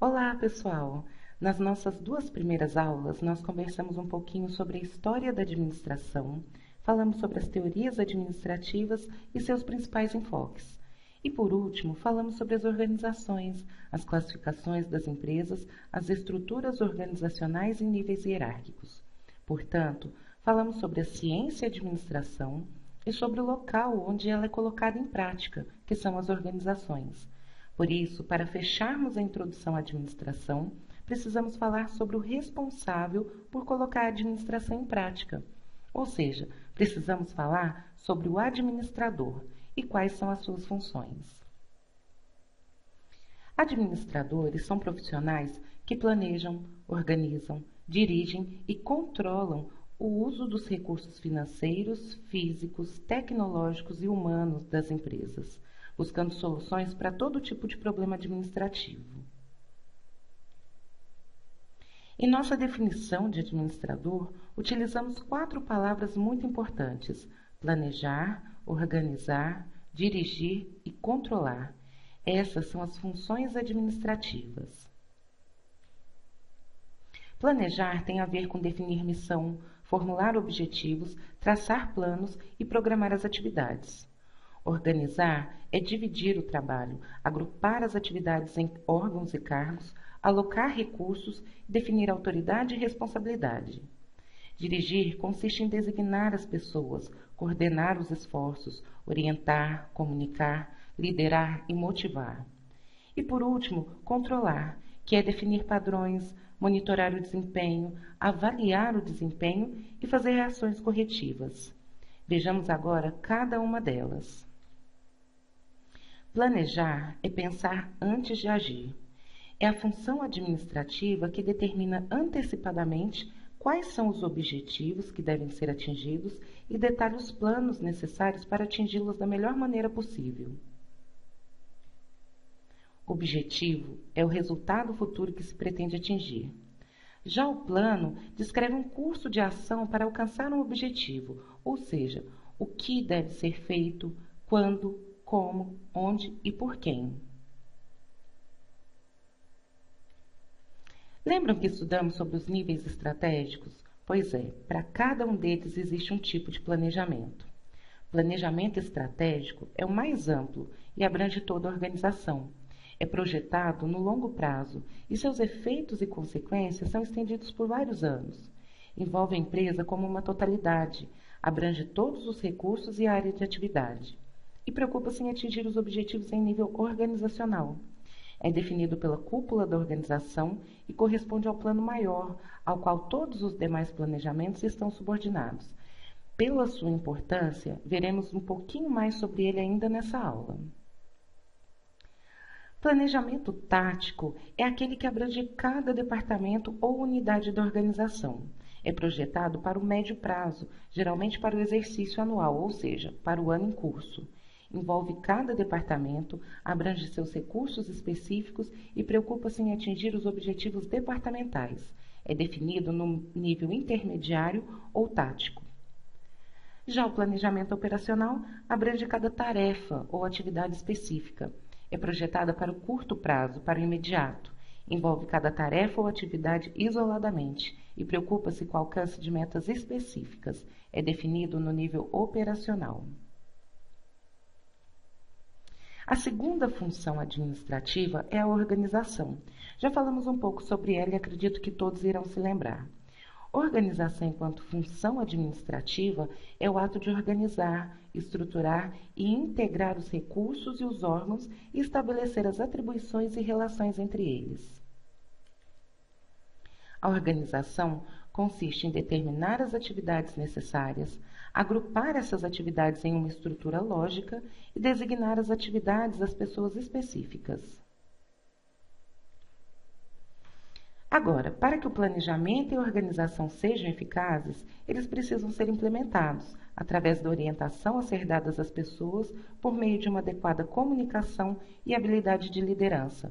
Olá, pessoal! Nas nossas duas primeiras aulas, nós conversamos um pouquinho sobre a história da administração, falamos sobre as teorias administrativas e seus principais enfoques. E, por último, falamos sobre as organizações, as classificações das empresas, as estruturas organizacionais em níveis hierárquicos. Portanto, falamos sobre a ciência e administração e sobre o local onde ela é colocada em prática, que são as organizações. Por isso, para fecharmos a introdução à administração, precisamos falar sobre o responsável por colocar a administração em prática. Ou seja, precisamos falar sobre o administrador e quais são as suas funções. Administradores são profissionais que planejam, organizam, dirigem e controlam o uso dos recursos financeiros, físicos, tecnológicos e humanos das empresas, buscando soluções para todo tipo de problema administrativo. Em nossa definição de administrador, utilizamos 4 palavras muito importantes: planejar, organizar, dirigir e controlar. Essas são as funções administrativas. Planejar tem a ver com definir missão, formular objetivos, traçar planos e programar as atividades. Organizar é dividir o trabalho, agrupar as atividades em órgãos e cargos, alocar recursos, definir autoridade e responsabilidade. Dirigir consiste em designar as pessoas, coordenar os esforços, orientar, comunicar, liderar e motivar. E, por último, controlar, que é definir padrões, monitorar o desempenho, avaliar o desempenho e fazer ações corretivas. Vejamos agora cada uma delas. Planejar é pensar antes de agir. É a função administrativa que determina antecipadamente quais são os objetivos que devem ser atingidos e detalha os planos necessários para atingi-los da melhor maneira possível. Objetivo é o resultado futuro que se pretende atingir. Já o plano descreve um curso de ação para alcançar um objetivo, ou seja, o que deve ser feito, quando, como, onde e por quem. Lembram que estudamos sobre os níveis estratégicos? Pois é, para cada um deles existe um tipo de planejamento. Planejamento estratégico é o mais amplo e abrange toda a organização. É projetado no longo prazo e seus efeitos e consequências são estendidos por vários anos. Envolve a empresa como uma totalidade, abrange todos os recursos e áreas de atividade. E preocupa-se em atingir os objetivos em nível organizacional. É definido pela cúpula da organização e corresponde ao plano maior, ao qual todos os demais planejamentos estão subordinados. Pela sua importância, veremos um pouquinho mais sobre ele ainda nessa aula. Planejamento tático é aquele que abrange cada departamento ou unidade da organização. É projetado para o médio prazo, geralmente para o exercício anual, ou seja, para o ano em curso. Envolve cada departamento, abrange seus recursos específicos e preocupa-se em atingir os objetivos departamentais. É definido no nível intermediário ou tático. Já o planejamento operacional abrange cada tarefa ou atividade específica. É projetada para o curto prazo, para o imediato. Envolve cada tarefa ou atividade isoladamente e preocupa-se com o alcance de metas específicas. É definido no nível operacional. A segunda função administrativa é a organização. Já falamos um pouco sobre ela e acredito que todos irão se lembrar. Organização enquanto função administrativa é o ato de organizar, estruturar e integrar os recursos e os órgãos e estabelecer as atribuições e relações entre eles. A organização consiste em determinar as atividades necessárias, agrupar essas atividades em uma estrutura lógica e designar as atividades das pessoas específicas. Agora, para que o planejamento e a organização sejam eficazes, eles precisam ser implementados através da orientação a ser dadas às pessoas por meio de uma adequada comunicação e habilidade de liderança.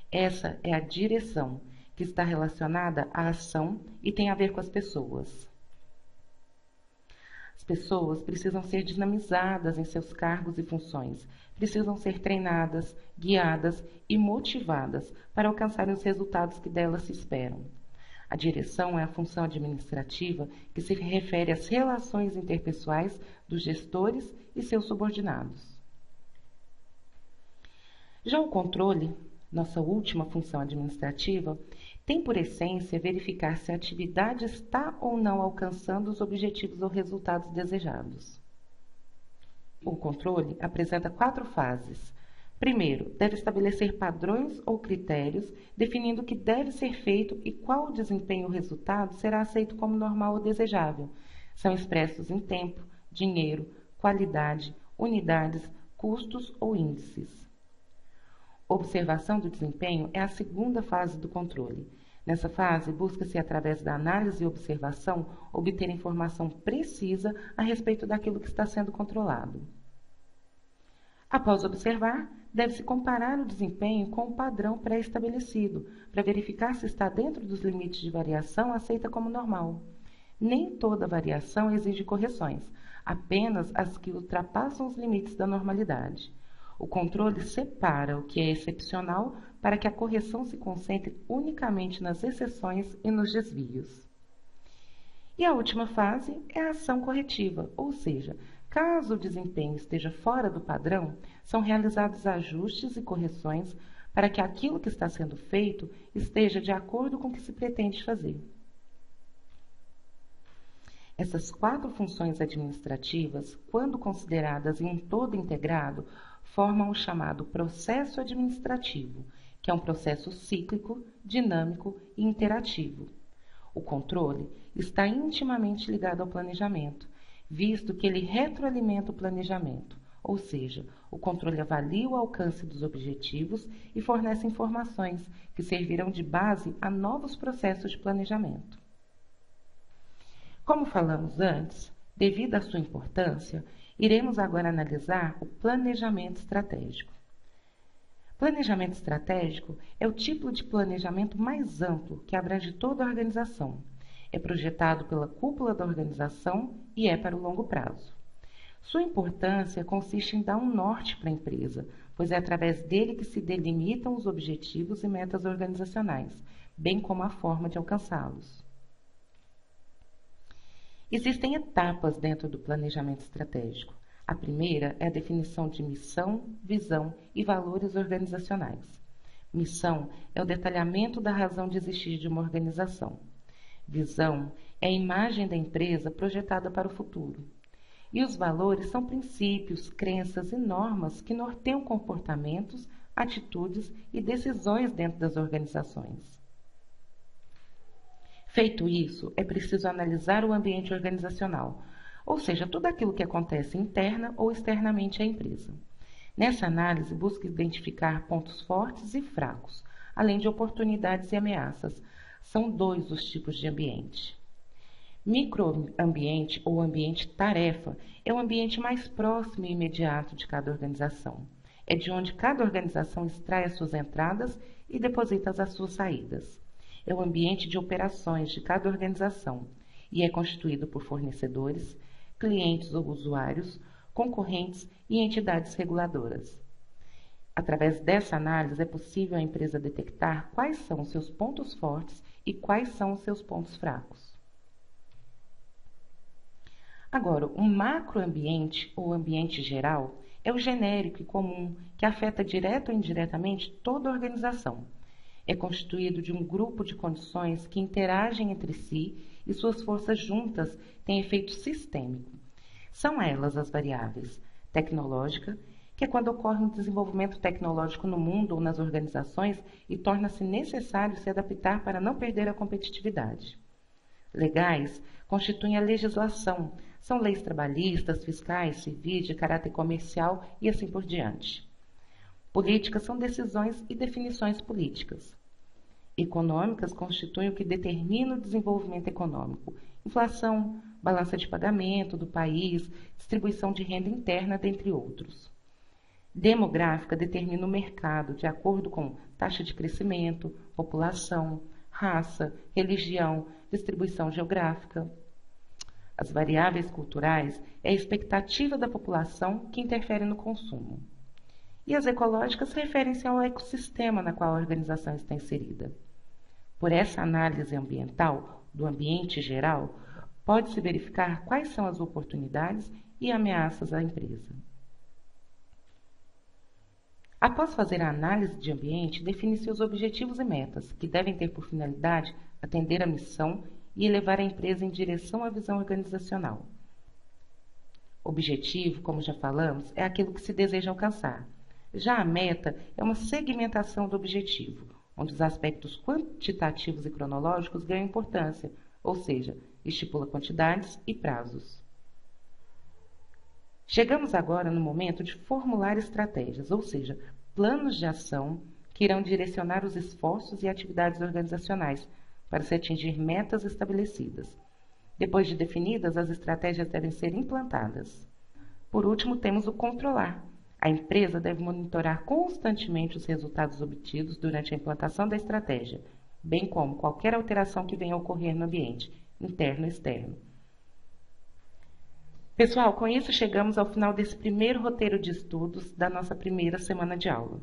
Essa é a direção, que está relacionada à ação e tem a ver com as pessoas. As pessoas precisam ser dinamizadas em seus cargos e funções, precisam ser treinadas, guiadas e motivadas para alcançarem os resultados que delas se esperam. A direção é a função administrativa que se refere às relações interpessoais dos gestores e seus subordinados. Já o controle, nossa última função administrativa, tem por essência verificar se a atividade está ou não alcançando os objetivos ou resultados desejados. O controle apresenta 4 fases. Primeiro, deve estabelecer padrões ou critérios, definindo o que deve ser feito e qual o desempenho ou resultado será aceito como normal ou desejável. São expressos em tempo, dinheiro, qualidade, unidades, custos ou índices. Observação do desempenho é a segunda fase do controle. Nessa fase, busca-se, através da análise e observação, obter informação precisa a respeito daquilo que está sendo controlado. Após observar, deve-se comparar o desempenho com o padrão pré-estabelecido, para verificar se está dentro dos limites de variação aceita como normal. Nem toda variação exige correções, apenas as que ultrapassam os limites da normalidade. O controle separa o que é excepcional para que a correção se concentre unicamente nas exceções e nos desvios. E a última fase é a ação corretiva, ou seja, caso o desempenho esteja fora do padrão, são realizados ajustes e correções para que aquilo que está sendo feito esteja de acordo com o que se pretende fazer. Essas 4 funções administrativas, quando consideradas em um todo integrado, formam o chamado processo administrativo, que é um processo cíclico, dinâmico e interativo. O controle está intimamente ligado ao planejamento, visto que ele retroalimenta o planejamento, ou seja, o controle avalia o alcance dos objetivos e fornece informações que servirão de base a novos processos de planejamento. Como falamos antes, devido à sua importância, iremos agora analisar o planejamento estratégico. Planejamento estratégico é o tipo de planejamento mais amplo que abrange toda a organização. É projetado pela cúpula da organização e é para o longo prazo. Sua importância consiste em dar um norte para a empresa, pois é através dele que se delimitam os objetivos e metas organizacionais, bem como a forma de alcançá-los. Existem etapas dentro do planejamento estratégico. A primeira é a definição de missão, visão e valores organizacionais. Missão é o detalhamento da razão de existir de uma organização. Visão é a imagem da empresa projetada para o futuro. E os valores são princípios, crenças e normas que norteiam comportamentos, atitudes e decisões dentro das organizações. Feito isso, é preciso analisar o ambiente organizacional, ou seja, tudo aquilo que acontece interna ou externamente à empresa. Nessa análise, busca identificar pontos fortes e fracos, além de oportunidades e ameaças. São 2 os tipos de ambiente. Microambiente ou ambiente tarefa é o ambiente mais próximo e imediato de cada organização. É de onde cada organização extrai as suas entradas e deposita as suas saídas. É o ambiente de operações de cada organização e é constituído por fornecedores, clientes ou usuários, concorrentes e entidades reguladoras. Através dessa análise, é possível a empresa detectar quais são os seus pontos fortes e quais são os seus pontos fracos. Agora, o macroambiente ou ambiente geral é o genérico e comum que afeta direta ou indiretamente toda a organização. É constituído de um grupo de condições que interagem entre si e suas forças juntas têm efeito sistêmico. São elas as variáveis: tecnológica, que é quando ocorre um desenvolvimento tecnológico no mundo ou nas organizações e torna-se necessário se adaptar para não perder a competitividade. Legais constituem a legislação, são leis trabalhistas, fiscais, civis, de caráter comercial e assim por diante. Políticas são decisões e definições políticas. Econômicas constituem o que determina o desenvolvimento econômico: inflação, balança de pagamento do país, distribuição de renda interna, dentre outros. Demográfica determina o mercado de acordo com taxa de crescimento, população, raça, religião, distribuição geográfica. As variáveis culturais é a expectativa da população que interfere no consumo. E as ecológicas referem-se ao ecossistema na qual a organização está inserida. Por essa análise ambiental do ambiente geral, pode-se verificar quais são as oportunidades e ameaças à empresa. Após fazer a análise de ambiente, define-se os objetivos e metas, que devem ter por finalidade atender à missão e elevar a empresa em direção à visão organizacional. Objetivo, como já falamos, é aquilo que se deseja alcançar. Já a meta é uma segmentação do objetivo, onde os aspectos quantitativos e cronológicos ganham importância, ou seja, estipula quantidades e prazos. Chegamos agora no momento de formular estratégias, ou seja, planos de ação que irão direcionar os esforços e atividades organizacionais para se atingir metas estabelecidas. Depois de definidas, as estratégias devem ser implantadas. Por último, temos o controlar. A empresa deve monitorar constantemente os resultados obtidos durante a implantação da estratégia, bem como qualquer alteração que venha a ocorrer no ambiente, interno e externo. Pessoal, com isso chegamos ao final desse primeiro roteiro de estudos da nossa primeira semana de aula.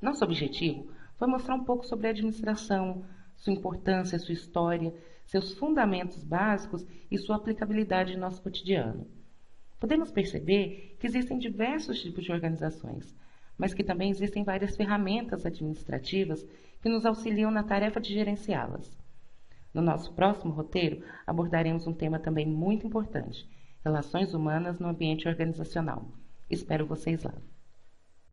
Nosso objetivo foi mostrar um pouco sobre a administração, sua importância, sua história, seus fundamentos básicos e sua aplicabilidade em nosso cotidiano. Podemos perceber que existem diversos tipos de organizações, mas que também existem várias ferramentas administrativas que nos auxiliam na tarefa de gerenciá-las. No nosso próximo roteiro, abordaremos um tema também muito importante: relações humanas no ambiente organizacional. Espero vocês lá.